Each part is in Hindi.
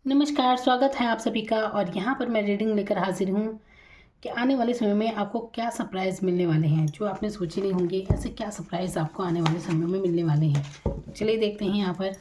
नमस्कार, स्वागत है आप सभी का। और यहाँ पर मैं रीडिंग लेकर हाजिर हूँ कि आने वाले समय में आपको क्या सरप्राइज़ मिलने वाले हैं, जो आपने सोचे नहीं होंगे। ऐसे क्या सरप्राइज़ आपको आने वाले समय में मिलने वाले हैं, तो चलिए देखते हैं यहाँ पर।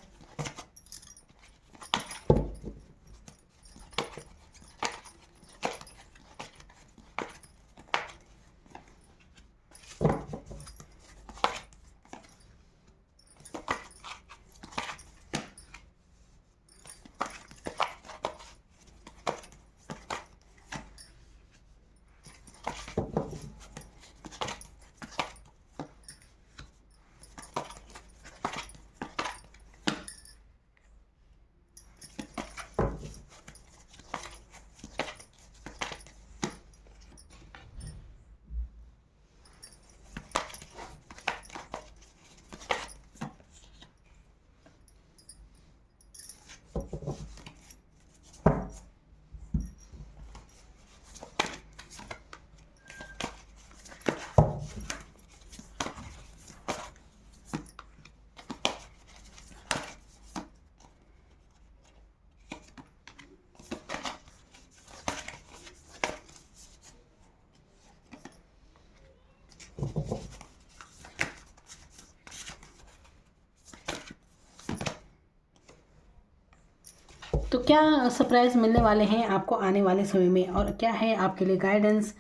तो क्या सरप्राइज़ मिलने वाले हैं आपको आने वाले समय में, और क्या है आपके लिए गाइडेंस,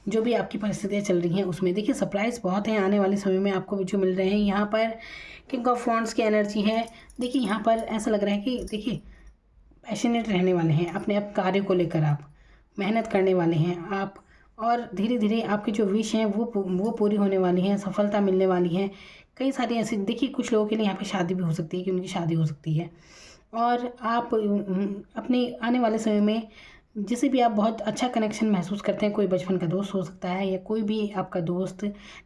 जो भी आपकी परिस्थितियाँ चल रही हैं उसमें। देखिए, सरप्राइज़ बहुत हैं आने वाले समय में आपको जो मिल रहे हैं। यहाँ पर किंग ऑफ वॉन्ड्स की एनर्जी है। देखिए, यहाँ पर ऐसा लग रहा है कि देखिए, पैशनेट रहने वाले हैं अपने आप कार्य को लेकर, आप मेहनत करने वाले हैं आप, और धीरे धीरे आपकी जो विश हैं वो पूरी होने वाली हैं, सफलता मिलने वाली है। कई सारी ऐसी, देखिए, कुछ लोगों के लिए यहाँ पे शादी भी हो सकती है कि उनकी शादी हो सकती है। और आप अपने आने वाले समय में जिसे भी आप बहुत अच्छा कनेक्शन महसूस करते हैं, कोई बचपन का दोस्त हो सकता है या कोई भी आपका दोस्त,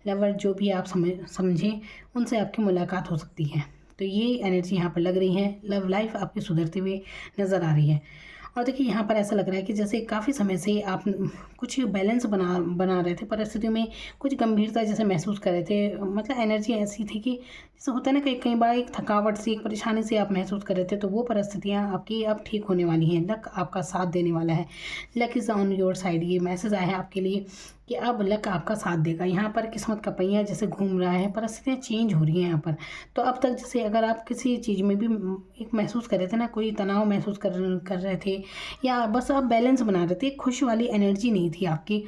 लवर, जो भी आप समझें, उनसे आपकी मुलाकात हो सकती है। तो ये एनर्जी यहाँ पर लग रही है। लव लाइफ आपकी सुधरते हुए नज़र आ रही है। और देखिए, यहाँ पर ऐसा लग रहा है कि जैसे काफ़ी समय से आप कुछ बैलेंस बना बना रहे थे परिस्थितियों में, कुछ गंभीरता जैसे महसूस कर रहे थे। मतलब एनर्जी ऐसी थी कि जैसे होता है ना, कई कई बार एक थकावट सी, एक परेशानी से आप महसूस कर रहे थे, तो वो परिस्थितियाँ आपकी अब ठीक होने वाली हैं। लक आपका साथ देने वाला है। Luck is on your side. ये मैसेज आया है आपके लिए कि अब लक आपका साथ देगा। यहाँ पर किस्मत का पहिया जैसे घूम रहा है, परिस्थितियाँ चेंज हो रही हैं यहाँ पर। तो अब तक जैसे अगर आप किसी चीज़ में भी एक महसूस कर रहे थे ना, कोई तनाव महसूस कर रहे थे, या बस आप बैलेंस बना रहे थे, खुश वाली एनर्जी नहीं थी आपकी।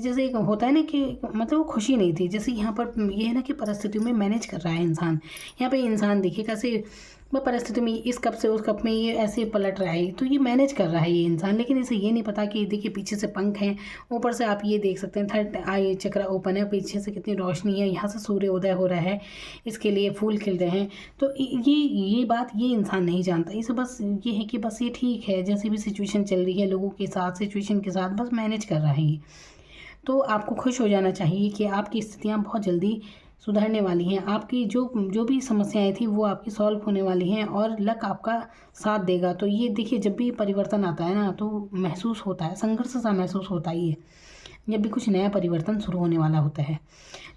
जैसे एक होता है ना कि मतलब वो खुशी नहीं थी। जैसे यहाँ पर ये है ना कि परिस्थितियों में मैनेज कर रहा है इंसान। यहाँ पे इंसान देखिए कैसे वह परिस्थिति में इस कप से उस कप में ये ऐसे पलट रहा है, तो ये मैनेज कर रहा है ये इंसान। लेकिन इसे ये नहीं पता कि देखिए, पीछे से पंख हैं, ऊपर से आप ये देख सकते हैं थर्ड आई चक्र ओपन है, पीछे से कितनी रोशनी है, यहाँ से सूर्य उदय हो रहा है, इसके लिए फूल खिल रहे हैं। तो ये बात ये इंसान नहीं जानता। इसे बस ये है कि बस ये ठीक है, जैसी भी सिचुएशन चल रही है लोगों के साथ, सिचुएशन के साथ बस मैनेज कर रहा है ये। तो आपको खुश हो जाना चाहिए कि आपकी स्थितियाँ बहुत जल्दी सुधरने वाली हैं। आपकी जो जो भी समस्याएं थी वो आपकी सॉल्व होने वाली हैं, और लक आपका साथ देगा। तो ये देखिए, जब भी परिवर्तन आता है ना, तो महसूस होता है, संघर्ष सा महसूस होता ही है जब भी कुछ नया परिवर्तन शुरू होने वाला होता है।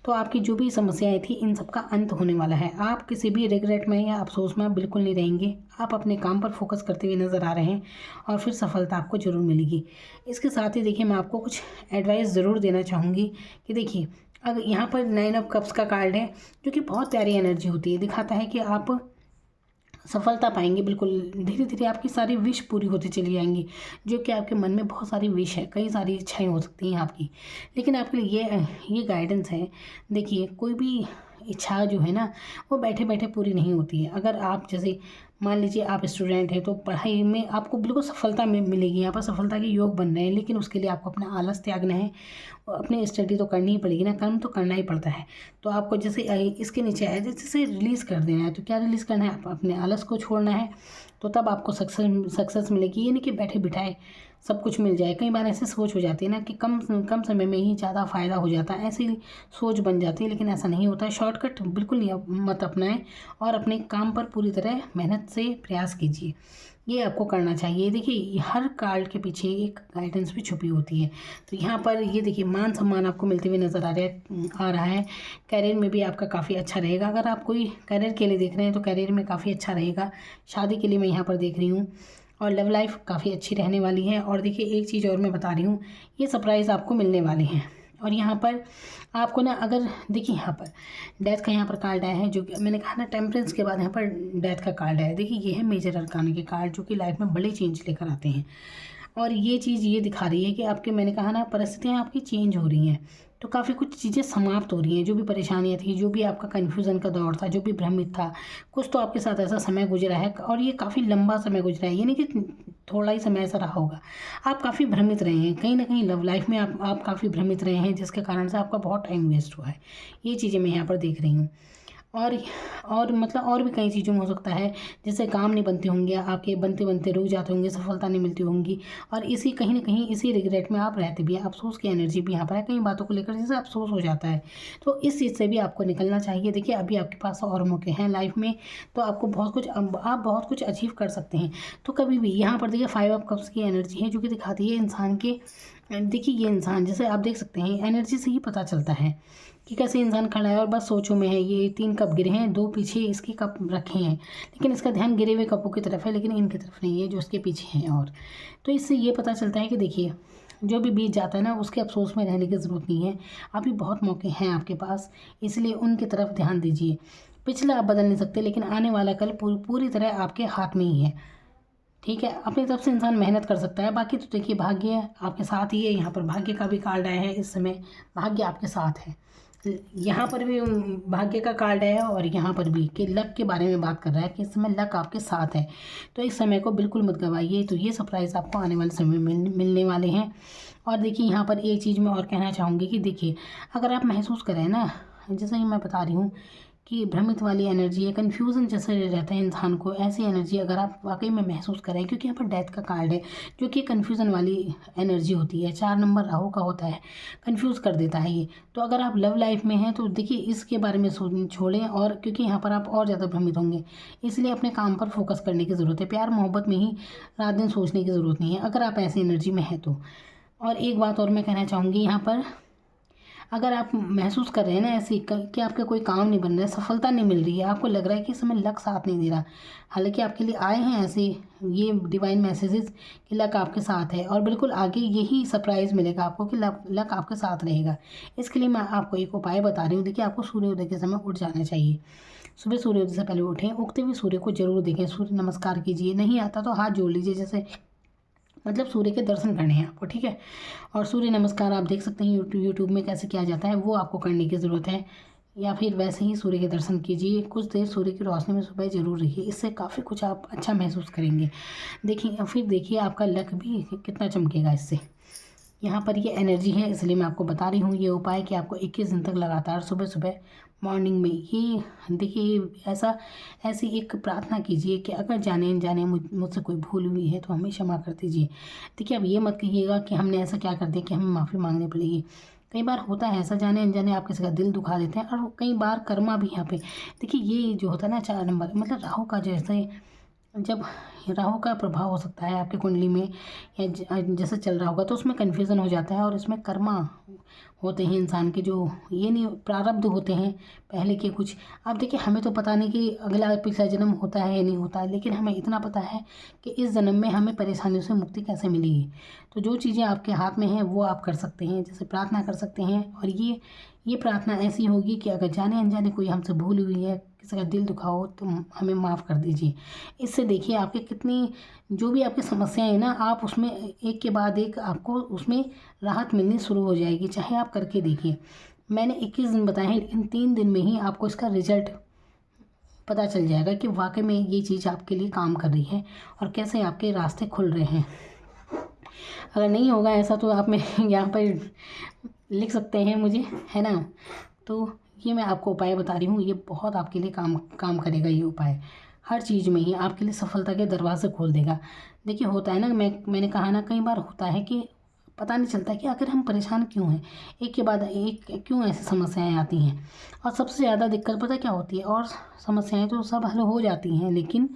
तो आपकी जो भी समस्याएं थी, इन सब का अंत होने वाला है। आप किसी भी रिग्रेट में या अफसोस में बिल्कुल नहीं रहेंगे। आप अपने काम पर फोकस करते हुए नज़र आ रहे हैं, और फिर सफलता आपको ज़रूर मिलेगी। इसके साथ ही देखिए, मैं आपको कुछ एडवाइस ज़रूर देना चाहूँगी कि देखिए, अगर यहाँ पर 9 ऑफ कप्स का कार्ड है, जो कि बहुत प्यारी एनर्जी होती है, दिखाता है कि आप सफलता पाएंगे। बिल्कुल धीरे धीरे आपकी सारी विश पूरी होती चली जाएंगी। जो कि आपके मन में बहुत सारी विश है, कई सारी इच्छाएं हो सकती हैं आपकी, लेकिन आपके लिए ये गाइडेंस है। देखिए, कोई भी इच्छा जो है ना, वो बैठे बैठे पूरी नहीं होती है। अगर आप जैसे मान लीजिए आप स्टूडेंट हैं, तो पढ़ाई में आपको बिल्कुल सफलता मिलेगी, यहाँ पर सफलता के योग बन रहे हैं, लेकिन उसके लिए आपको अपना आलस त्यागना है। और अपनी स्टडी तो करनी ही पड़ेगी ना, कर्म तो करना ही पड़ता है। तो आपको जैसे इसके नीचे आया, जैसे रिलीज़ कर देना है। तो क्या रिलीज़ करना है? आप अपने आलस को छोड़ना है, तो तब आपको सक्सेस मिलेगी। ये नहीं कि बैठे बिठाए सब कुछ मिल जाए। कई बार ऐसी सोच हो जाती है ना कि कम कम समय में ही ज़्यादा फ़ायदा हो जाता है, ऐसी सोच बन जाती है। लेकिन ऐसा नहीं होता है। शॉर्टकट बिल्कुल नहीं मत अपनाएं, और अपने काम पर पूरी तरह मेहनत से प्रयास कीजिए। ये आपको करना चाहिए। देखिए, हर कार्ड के पीछे एक गाइडेंस भी छुपी होती है। तो यहाँ पर ये देखिए, मान सम्मान आपको मिलते हुए नज़र आ रहा है। करियर में भी आपका काफ़ी अच्छा रहेगा। अगर आप कोई करियर के लिए देख रहे हैं, तो करियर में काफ़ी अच्छा रहेगा। शादी के लिए मैं यहाँ पर देख रही हूँ, और लव लाइफ काफ़ी अच्छी रहने वाली है। और देखिए एक चीज़ और मैं बता रही हूँ, ये सरप्राइज़ आपको मिलने वाले हैं। और यहाँ पर आपको ना, अगर देखिए यहाँ पर डेथ का यहाँ पर कार्ड आया है, जो कि मैंने कहा ना टेम्परेंस के बाद यहाँ पर डेथ का कार्ड आया है। देखिए ये है मेजर अरकान के कार्ड, जो कि लाइफ में बड़े चेंज लेकर आते हैं। और ये चीज़ ये दिखा रही है कि आपके, मैंने कहा ना, परिस्थितियाँ आपकी चेंज हो रही हैं, तो काफ़ी कुछ चीज़ें समाप्त हो रही हैं। जो भी परेशानियाँ थी, जो भी आपका कन्फ्यूज़न का दौर था, जो भी भ्रमित था, कुछ तो आपके साथ ऐसा समय गुजरा है, और ये काफ़ी लंबा समय गुजरा है, ये नहीं कि थोड़ा ही समय ऐसा रहा होगा। आप काफ़ी भ्रमित रहे हैं, कहीं ना कहीं लव लाइफ में आप काफ़ी भ्रमित रहे हैं, जिसके कारण से आपका बहुत टाइम वेस्ट हुआ है। ये चीज़ें मैं यहाँ पर देख रही हूँ। और मतलब और भी कई चीज़ों में हो सकता है, जैसे काम नहीं बनते होंगे आपके, बनते बनते रुक जाते होंगे, सफलता नहीं मिलती होंगी, और इसी कहीं ना कहीं इसी रिग्रेट में आप रहते भी हैं। अफसोस की एनर्जी भी यहाँ पर है, कई बातों को लेकर जैसे अफसोस हो जाता है, तो इस चीज़ से भी आपको निकलना चाहिए। देखिए अभी आपके पास और मौके हैं लाइफ में, तो आपको बहुत कुछ, आप बहुत कुछ अचीव कर सकते हैं। तो कभी भी यहाँ पर देखिए 5 ऑफ कप्स की एनर्जी है, जो कि दिखाती है इंसान के, देखिए ये इंसान, जैसे आप देख सकते हैं एनर्जी से ही पता चलता है कि कैसे इंसान खड़ा है और बस सोचों में है। ये 3 कप गिरे हैं, 2 पीछे इसके कप रखे हैं, लेकिन इसका ध्यान गिरे हुए कपों की तरफ है, लेकिन इनकी तरफ नहीं है जो उसके पीछे हैं। और तो इससे ये पता चलता है कि देखिए जो भी बीत जाता है ना, उसके अफसोस में रहने की ज़रूरत नहीं है। अभी बहुत मौके हैं आपके पास, इसलिए उनकी तरफ ध्यान दीजिए। पिछला आप बदल नहीं सकते, लेकिन आने वाला कल पूरी तरह आपके हाथ में ही है। ठीक है, अपनी तरफ से इंसान मेहनत कर सकता है, बाकी तो देखिए भाग्य आपके साथ ही है। यहाँ पर भाग्य का भी कार्ड आया है, इस समय भाग्य आपके साथ है। यहाँ पर भी भाग्य का कार्ड है, और यहाँ पर भी कि लक के बारे में बात कर रहा है कि इस समय लक आपके साथ है, तो इस समय को बिल्कुल मत गवाइए। तो ये सरप्राइज़ आपको आने वाले समय में मिलने वाले हैं। और देखिए यहाँ पर एक चीज़ मैं और कहना चाहूँगी कि देखिए अगर आप महसूस करें ना, जैसे कि मैं बता रही हूँ कि भ्रमित वाली एनर्जी है, कन्फ्यूज़न जैसे रहता है इंसान को, ऐसी एनर्जी अगर आप वाकई में महसूस करें, क्योंकि यहाँ पर डेथ का कार्ड है, जो कि कन्फ्यूज़न वाली एनर्जी होती है। 4 नंबर राहु का होता है, कन्फ्यूज़ कर देता है ये। तो अगर आप लव लाइफ में हैं तो देखिए इसके बारे में छोड़ें, और क्योंकि यहाँ पर आप और ज़्यादा भ्रमित होंगे, इसलिए अपने काम पर फोकस करने की ज़रूरत है। प्यार मोहब्बत में ही रात दिन सोचने की ज़रूरत नहीं है, अगर आप ऐसी एनर्जी में हैं तो। और एक बात और मैं कहना चाहूँगी, यहाँ पर अगर आप महसूस कर रहे हैं ना ऐसे कि आपका कोई काम नहीं बन रहा है, सफलता नहीं मिल रही है, आपको लग रहा है कि इस समय लक साथ नहीं दे रहा, हालांकि आपके लिए आए हैं ऐसे ये डिवाइन मैसेजेस कि लक आपके साथ है, और बिल्कुल आगे यही सरप्राइज़ मिलेगा आपको कि लक आपके साथ रहेगा। इसके लिए मैं आपको एक उपाय बता रही हूँ। देखिए आपको सूर्योदय के समय उठ जाना चाहिए। सुबह सूर्योदय से पहले उठें, उगते हुए सूर्य को जरूर देखें, सूर्य नमस्कार कीजिए, नहीं आता तो हाथ जोड़ लीजिए, जैसे मतलब सूर्य के दर्शन करने हैं आपको। ठीक है, और सूर्य नमस्कार आप देख सकते हैं यूट्यूब में कैसे किया जाता है, वो आपको करने की ज़रूरत है, या फिर वैसे ही सूर्य के दर्शन कीजिए। कुछ देर सूर्य की रोशनी में सुबह ज़रूर रहिए, इससे काफ़ी कुछ आप अच्छा महसूस करेंगे। देखिए फिर देखिए आपका लक भी कितना चमकेगा इससे। यहाँ पर ये एनर्जी है, इसलिए मैं आपको बता रही हूँ ये उपाय कि आपको 21 दिन तक लगातार सुबह सुबह मॉर्निंग में ये देखिए ऐसी एक प्रार्थना कीजिए कि अगर जाने अनजाने मुझसे कोई भूल हुई है तो हमें क्षमा कर दीजिए। देखिए अब ये मत कहिएगा कि हमने ऐसा क्या कर दिया कि हमें माफ़ी मांगनी पड़ेगी। कई बार होता है ऐसा, जाने अनजाने आप किसी का दिल दुखा देते हैं, और कई बार कर्मा भी यहाँ पे देखिए ये जो होता है ना 4 नंबर, मतलब राहु का जैसे, जब राहु का प्रभाव हो सकता है आपकी कुंडली में, या जैसे चल रहा होगा तो उसमें कन्फ्यूज़न हो जाता है, और इसमें कर्मा होते हैं इंसान के, जो ये नहीं प्रारब्ध होते हैं पहले के कुछ। अब देखिए हमें तो पता नहीं कि अगला पिछला जन्म होता है या नहीं होता है, लेकिन हमें इतना पता है कि इस जन्म में हमें परेशानियों से मुक्ति कैसे मिलेगी। तो जो चीज़ें आपके हाथ में हैं वो आप कर सकते हैं, जैसे प्रार्थना कर सकते हैं। और ये प्रार्थना ऐसी होगी कि अगर जाने अनजाने कोई हमसे भूल हुई है, किसी का दिल दुखा हो, तो हमें माफ़ कर दीजिए। इससे देखिए आपके कितनी जो भी आपकी समस्याएं हैं ना, आप उसमें एक के बाद एक आपको उसमें राहत मिलनी शुरू हो जाएगी। चाहे आप करके देखिए, मैंने 21 दिन बताए हैं, इन 3 दिन में ही आपको इसका रिजल्ट पता चल जाएगा कि वाकई में ये चीज़ आपके लिए काम कर रही है, और कैसे आपके रास्ते खुल रहे हैं। अगर नहीं होगा ऐसा तो आप में यहाँ पर लिख सकते हैं मुझे, है ना। तो ये मैं आपको उपाय बता रही हूँ, ये बहुत आपके लिए काम करेगा। ये उपाय हर चीज़ में ही आपके लिए सफलता के दरवाजे खोल देगा। देखिए होता है ना, मैंने कहा ना, कई बार होता है कि पता नहीं चलता कि आखिर हम परेशान क्यों हैं, एक के बाद एक क्यों ऐसी समस्याएं आती हैं। और सबसे ज़्यादा दिक्कत पता क्या होती है, और समस्याएं तो सब हल हो जाती हैं, लेकिन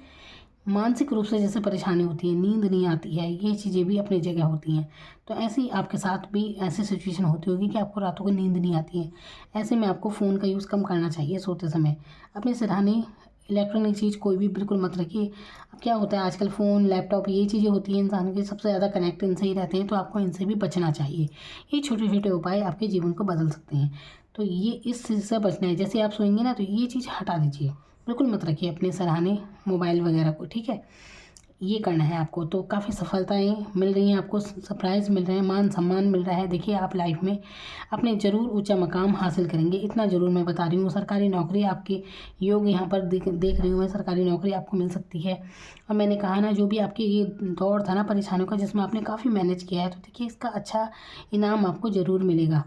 मानसिक रूप से जैसे परेशानी होती है, नींद नहीं आती है, ये चीज़ें भी अपनी जगह होती हैं। तो ऐसे ही आपके साथ भी ऐसी सिचुएशन होती होगी कि आपको रातों को नींद नहीं आती है। ऐसे में आपको फ़ोन का यूज़ कम करना चाहिए सोते समय, अपने सिरहाने इलेक्ट्रॉनिक चीज़ कोई भी बिल्कुल मत रखिए। अब क्या होता है आजकल फ़ोन, लैपटॉप ये चीज़ें होती हैं इंसान के सबसे ज़्यादा कनेक्ट इनसे ही रहते हैं, तो आपको इनसे भी बचना चाहिए। ये छोटे छोटे उपाय आपके जीवन को बदल सकते हैं। तो ये इस चीज़ से बचना है। जैसे आप सोएंगे ना, तो ये चीज़ हटा दीजिए, बिल्कुल मत रखिए अपने सराहने मोबाइल वगैरह को, ठीक है। ये करना है आपको। तो काफ़ी सफलताएँ मिल रही हैं आपको, सरप्राइज़ मिल रहे हैं, मान सम्मान मिल रहा है। देखिए आप लाइफ में अपने ज़रूर ऊंचा मकाम हासिल करेंगे, इतना ज़रूर मैं बता रही हूँ। सरकारी नौकरी आपके योग यहाँ पर देख रही हूँ मैं, सरकारी नौकरी आपको मिल सकती है। और मैंने कहा ना, जो भी आपकी ये दौर था ना परेशानियों का, जिसमें आपने काफ़ी मैनेज किया है, तो देखिए इसका अच्छा इनाम आपको ज़रूर मिलेगा।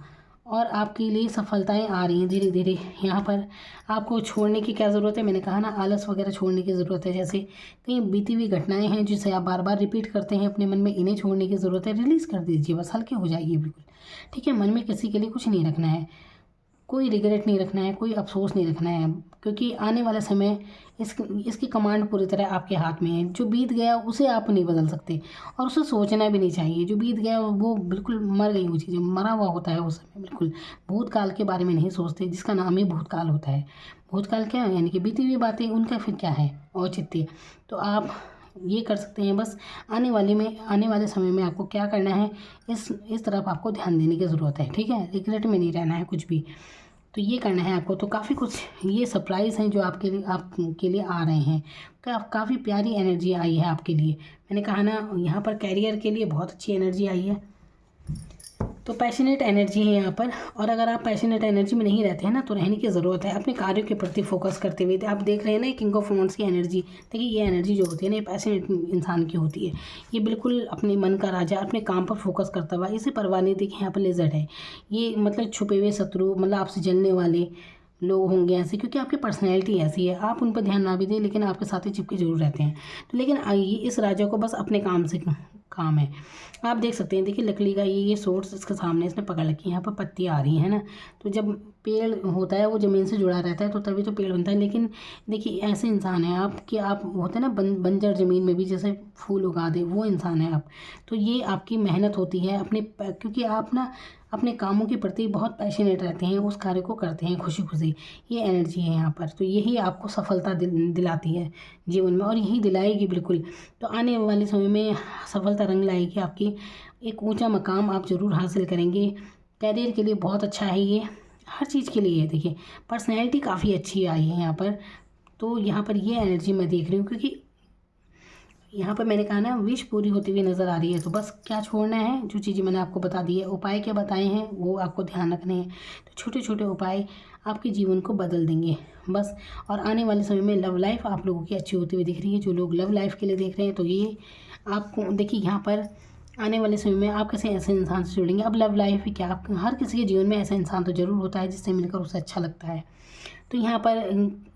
और आपके लिए सफलताएं आ रही हैं धीरे धीरे। यहाँ पर आपको छोड़ने की क्या ज़रूरत है, मैंने कहा ना, आलस वगैरह छोड़ने की ज़रूरत है। जैसे कहीं बीती हुई घटनाएं हैं जिसे आप बार बार रिपीट करते हैं अपने मन में, इन्हें छोड़ने की ज़रूरत है। रिलीज़ कर दीजिए, बस हल्के हो जाइए बिल्कुल, ठीक है। मन में किसी के लिए कुछ नहीं रखना है, कोई रिग्रेट नहीं रखना है, कोई अफ़सोस नहीं रखना है, क्योंकि आने वाला समय इसकी कमांड पूरी तरह आपके हाथ में है। जो बीत गया उसे आप नहीं बदल सकते, और उसे सोचना भी नहीं चाहिए। जो बीत गया वो बिल्कुल मर गई, वो चीज़ें मरा हुआ होता है उस समय, बिल्कुल। भूतकाल के बारे में नहीं सोचते, जिसका नाम ही भूतकाल होता है। भूतकाल क्या है, यानी कि बीती हुई बातें, उनका फिर क्या है औचित्य। तो आप ये कर सकते हैं, बस आने वाले समय में आपको क्या करना है, इस तरफ आपको ध्यान देने की ज़रूरत है, ठीक है। रिग्रेट में नहीं रहना है कुछ भी, तो ये करना है आपको। तो काफ़ी कुछ ये सरप्राइज़ हैं जो आपके लिए आ रहे हैं। काफ़ी प्यारी एनर्जी आई है आपके लिए। मैंने कहा ना, यहाँ पर कैरियर के लिए बहुत अच्छी एनर्जी आई है। तो पैशनेट एनर्जी है यहाँ पर। और अगर आप पैशनेट एनर्जी में नहीं रहते हैं ना, तो रहने की ज़रूरत है। अपने कार्यों के प्रति फोकस करते हुए आप देख रहे हैं ना, किंग ऑफ वांड्स की एनर्जी। देखिए ये एनर्जी जो होती है ना, ये पैशनेट इंसान की होती है। ये बिल्कुल अपने मन का राजा, अपने काम पर फोकस करता हुआ, इसे परवाह नहीं। देखिए यहाँ पर लेज़र्ड है, ये मतलब छुपे हुए शत्रु, मतलब आपसे जलने वाले लोग होंगे ऐसे, क्योंकि आपकी पर्सनैलिटी ऐसी है। आप उन पर ध्यान ना भी दें, लेकिन आपके साथ ही चिपके जरूर रहते हैं। तो लेकिन आइए, इस राजा को बस अपने काम से काम है। आप देख सकते हैं, देखिए लकड़ी का ये सोर्स इसके सामने इसने पकड़ रखी है। यहाँ पर पत्तियाँ आ रही हैं ना, तो जब पेड़ होता है वो ज़मीन से जुड़ा रहता है, तो तभी तो पेड़ बनता है। लेकिन देखिए ऐसे इंसान हैं आप कि आप होते हैं ना बंजर ज़मीन में भी जैसे फूल उगा दे, वो इंसान है आप। तो ये आपकी मेहनत होती है क्योंकि आप ना अपने कामों के प्रति बहुत पैशनेट रहते हैं, उस कार्य को करते हैं खुशी खुशी। ये एनर्जी है यहाँ पर। तो यही आपको सफलता दिलाती है जीवन में, और यही दिलाएगी बिल्कुल। तो आने वाले समय में सफलता रंग लाएगी आपकी, एक ऊंचा मकाम आप ज़रूर हासिल करेंगे। कैरियर के लिए बहुत अच्छा है ये, हर चीज़ के लिए है। देखिए पर्सनैलिटी काफ़ी अच्छी आई है यहाँ पर। तो यहाँ पर ये एनर्जी मैं देख रही हूँ, क्योंकि यहाँ पर मैंने कहा ना, विश पूरी होती हुई नज़र आ रही है। तो बस क्या छोड़ना है, जो चीज़ें मैंने आपको बता दी है, उपाय क्या बताए हैं वो आपको ध्यान रखने हैं। तो छोटे छोटे उपाय आपके जीवन को बदल देंगे बस। और आने वाले समय में लव लाइफ आप लोगों की अच्छी होती हुई दिख रही है। जो लोग लव लाइफ के लिए देख रहे हैं, तो ये आपको देखिए, यहाँ पर आने वाले समय में आप किसी ऐसे इंसान से जुड़ेंगे। अब लव लाइफ ही क्या, आप हर किसी के जीवन में ऐसा इंसान तो ज़रूर होता है जिससे मिलकर उसे अच्छा लगता है। तो यहाँ पर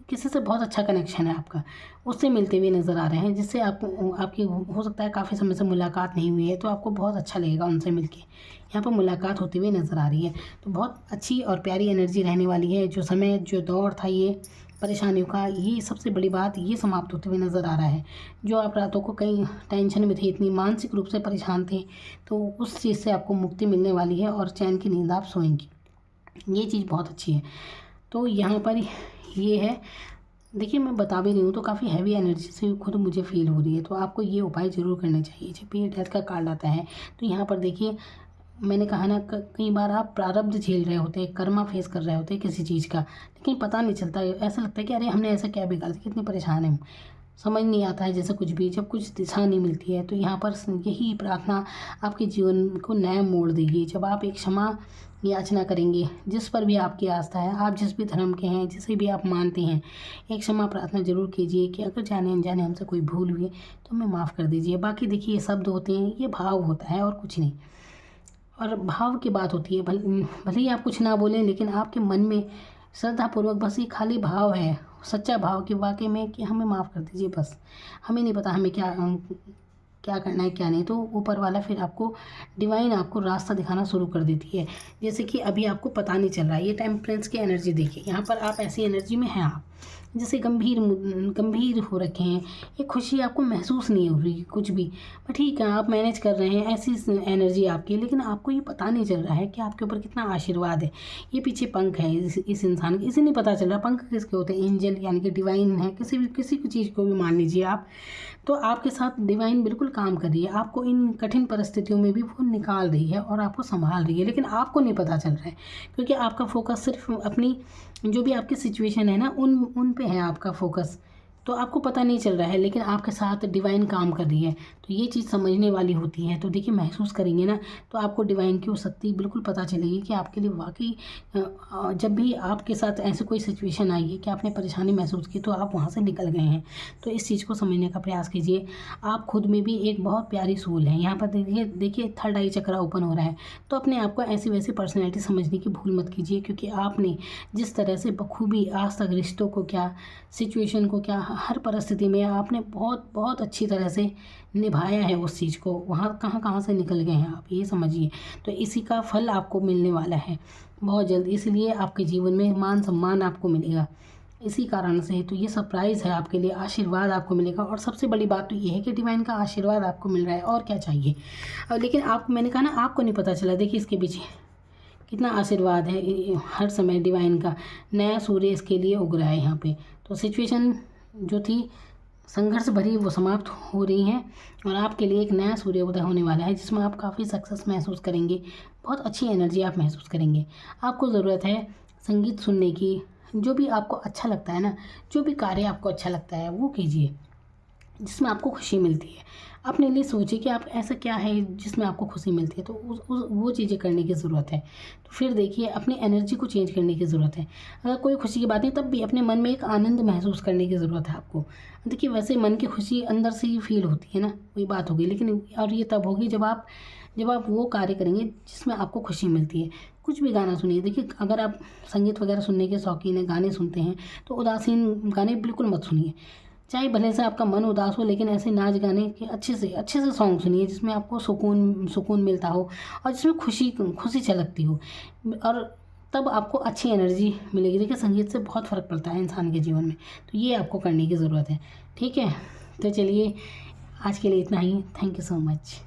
किसी से बहुत अच्छा कनेक्शन है आपका, उससे मिलते हुए नज़र आ रहे हैं, जिससे आपकी हो सकता है काफ़ी समय से मुलाकात नहीं हुई है, तो आपको बहुत अच्छा लगेगा उनसे मिलके। यहाँ पर मुलाकात होती हुई नज़र आ रही है। तो बहुत अच्छी और प्यारी एनर्जी रहने वाली है। जो दौर था ये परेशानियों का, ये सबसे बड़ी बात, ये समाप्त होते हुए नज़र आ रहा है। जो आप रातों को कई टेंशन में थे, इतनी मानसिक रूप से परेशान थे, तो उस चीज़ से आपको मुक्ति मिलने वाली है, और चैन की नींद आप सोएंगी। ये चीज़ बहुत अच्छी है। तो यहाँ पर ये है, देखिए मैं बता भी रही हूँ, तो काफ़ी हैवी एनर्जी से खुद मुझे फील हो रही है। तो आपको ये उपाय ज़रूर करने चाहिए जब भी डेथ का कार्ड आता है। तो यहाँ पर देखिए, मैंने कहा ना, कई बार आप प्रारब्ध झेल रहे होते हैं, कर्मा फेस कर रहे होते हैं किसी चीज़ का, लेकिन पता नहीं चलता। ऐसा लगता है कि अरे हमने ऐसा क्या बिगाड़ दिया, कितने परेशान हैं हम, समझ नहीं आता है जैसे कुछ भी, जब कुछ दिशा नहीं मिलती है। तो यहाँ पर यही प्रार्थना आपके जीवन को नया मोड़ देगी। जब आप एक क्षमा याचना करेंगे, जिस पर भी आपकी आस्था है, आप जिस भी धर्म के हैं, जिसे भी आप मानते हैं, एक क्षमा प्रार्थना जरूर कीजिए कि अगर जाने अनजाने हमसे कोई भूल हुई तो हमें माफ़ कर दीजिए। बाकी देखिए, ये शब्द होते हैं, ये भाव होता है और कुछ नहीं। और भाव की बात होती है, भले ही आप कुछ ना बोलें, लेकिन आपके मन में श्रद्धापूर्वक बस ये खाली भाव है, सच्चा भाव कि वाकई में कि हमें माफ़ कर दीजिए बस। हमें नहीं पता हमें क्या करना है क्या नहीं। तो ऊपर वाला फिर आपको, डिवाइन आपको रास्ता दिखाना शुरू कर देती है। जैसे कि अभी आपको पता नहीं चल रहा है, ये टेम्परेंस की एनर्जी देखिए, यहाँ पर आप ऐसी एनर्जी में हैं आप, जैसे गंभीर हो रखे हैं, एक खुशी आपको महसूस नहीं हो रही कुछ भी, पर ठीक है आप मैनेज कर रहे हैं, ऐसी एनर्जी आपकी, लेकिन आपको ये पता नहीं चल रहा है कि आपके ऊपर कितना आशीर्वाद है। ये पीछे पंख है इस इंसान के, इसे नहीं पता चल रहा पंख किसके होते हैं, एंजल यानी कि डिवाइन है, किसी भी चीज़ को भी मान लीजिए आप, तो आपके साथ डिवाइन बिल्कुल काम कर रही है, आपको इन कठिन परिस्थितियों में भी वो निकाल रही है और आपको संभाल रही है, लेकिन आपको नहीं पता चल रहा है क्योंकि आपका फोकस सिर्फ अपनी जो भी आपकी सिचुएशन है ना उन पे है आपका फोकस, तो आपको पता नहीं चल रहा है, लेकिन आपके साथ डिवाइन काम कर रही है। तो ये चीज़ समझने वाली होती है। तो देखिए महसूस करेंगे ना तो आपको डिवाइन की वो शक्ति बिल्कुल पता चलेगी कि आपके लिए वाकई जब भी आपके साथ ऐसी कोई सिचुएशन आई है कि आपने परेशानी महसूस की तो आप वहाँ से निकल गए हैं। तो इस चीज़ को समझने का प्रयास कीजिए। आप खुद में भी एक बहुत प्यारी सोल है। यहाँ पर देखिए थर्ड आई चक्रा ओपन हो रहा है, तो अपने आप को ऐसी वैसी पर्सनैलिटी समझने की भूल मत कीजिए, क्योंकि आपने जिस तरह से बखूबी आज तक रिश्तों को क्या, सिचुएशन को क्या, हर परिस्थिति में आपने बहुत बहुत अच्छी तरह से निभाया है उस चीज़ को, वहाँ कहाँ से निकल गए हैं आप, ये समझिए। तो इसी का फल आपको मिलने वाला है बहुत जल्द, इसलिए आपके जीवन में मान सम्मान आपको मिलेगा इसी कारण से। तो ये सरप्राइज़ है आपके लिए, आशीर्वाद आपको मिलेगा, और सबसे बड़ी बात तो ये है कि डिवाइन का आशीर्वाद आपको मिल रहा है, और क्या चाहिए। लेकिन मैंने कहा ना आपको नहीं पता चला, देखिए इसके पीछे कितना आशीर्वाद है हर समय डिवाइन का, नया सूर्य इसके लिए उग रहा है यहाँ पे। तो सिचुएशन जो थी संघर्ष भरी वो समाप्त हो रही हैं, और आपके लिए एक नया सूर्योदय होने वाला है जिसमें आप काफ़ी सक्सेस महसूस करेंगे, बहुत अच्छी एनर्जी आप महसूस करेंगे। आपको ज़रूरत है संगीत सुनने की, जो भी आपको अच्छा लगता है ना, जो भी कार्य आपको अच्छा लगता है वो कीजिए जिसमें आपको खुशी मिलती है। अपने लिए सोचिए कि आप ऐसा क्या है जिसमें आपको खुशी मिलती है, तो वो चीज़ें करने की ज़रूरत है। तो फिर देखिए अपनी एनर्जी को चेंज करने की ज़रूरत है। अगर कोई खुशी की बात नहीं, तब भी अपने मन में एक आनंद महसूस करने की ज़रूरत है आपको। देखिए वैसे मन की खुशी अंदर से ही फील होती है ना, वही बात होगी, लेकिन और ये तब होगी जब आप वो कार्य करेंगे जिसमें आपको खुशी मिलती है। कुछ भी गाना सुनिए, देखिए अगर आप संगीत वगैरह सुनने के शौकीन हैं, गाने सुनते हैं, तो उदासीन गाने बिल्कुल मत सुनिए। चाहे भले से आपका मन उदास हो, लेकिन ऐसे नाच गाने के अच्छे से सॉन्ग सुनिए जिसमें आपको सुकून मिलता हो और जिसमें खुशी छलकती हो, और तब आपको अच्छी एनर्जी मिलेगी। देखिए संगीत से बहुत फ़र्क पड़ता है इंसान के जीवन में, तो ये आपको करने की ज़रूरत है। ठीक है, तो चलिए आज के लिए इतना ही। Thank you so much.